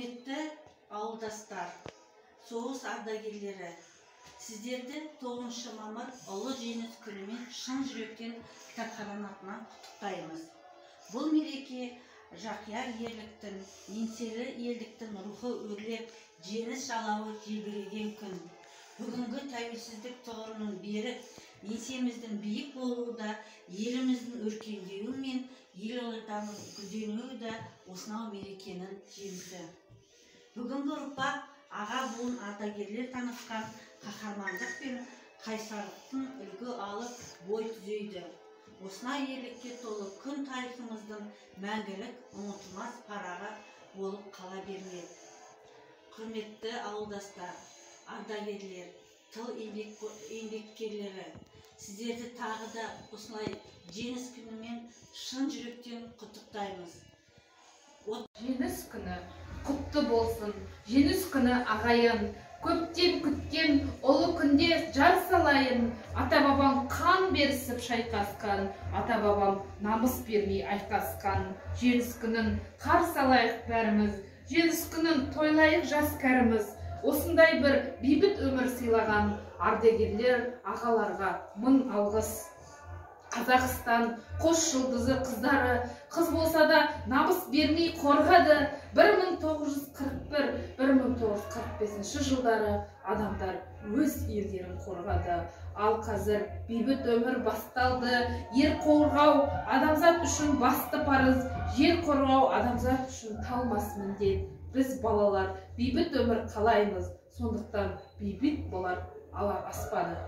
Құрметті ауылдастар, соғыс ардагерлері, сіздерді 9 мамыр ұлы жеңіс күнімен шын жүректен кітапхананың атынан құттықтаймыз. Бұл мереке жақияр ерліктің, еңселі елдіктің рухы өрлеп, жеңіс жалауы желбіреген күн. Бүгінгі тәуелсіздік тұғырының берік, еңсеміздің биік болуы да, еліміздің өркендеуі мен елорданың гүлденуі де осынау мерекенің жемісі. Бүгінгі ұрпақ аға буын ардагерлер танытқан қаһармандық пен қайсарлықтың үлгі алып бой түзейді. Осынау ерлікке толы күн тарихымыздың мәңгілік ұмытылмас парағы болып қала бермек. Құрметті ауылдастар, ардагерлер, тыл еңбеккерлері, сіздерді тағы да осылай жеңіс күнімен шын жүректен құттықтаймыз. Жеңіс күні құтты болсын, жеңіс күні ағайын, көптен күткен ұлы күнде жар салайын. Ата-бабам қан берісіп шайқасқан, ата-бабам намыс бермей айқасқан. Жеңіс күнін қарсы алайық бәріміз, жеңіс күнін тойлайық жас кәріміз. Осындай бір бейбіт өмір сыйлаған ардагерлер ағаларға мың алғыс. Қазақстан қос жұлдызы қыздары, қыз болса да намыс бермей қорғады. 1941-1945 жылдары адамдар өз елдерін қорғады. Ал қазір бейбіт өмір басталды. Ер қорғау адамзат үшін басты парыз, жер қорғау адамзат үшін талмас міндет. Біз балалар бейбіт өмір қалаймыз, сондықтан бейбіт болар алар аспаны.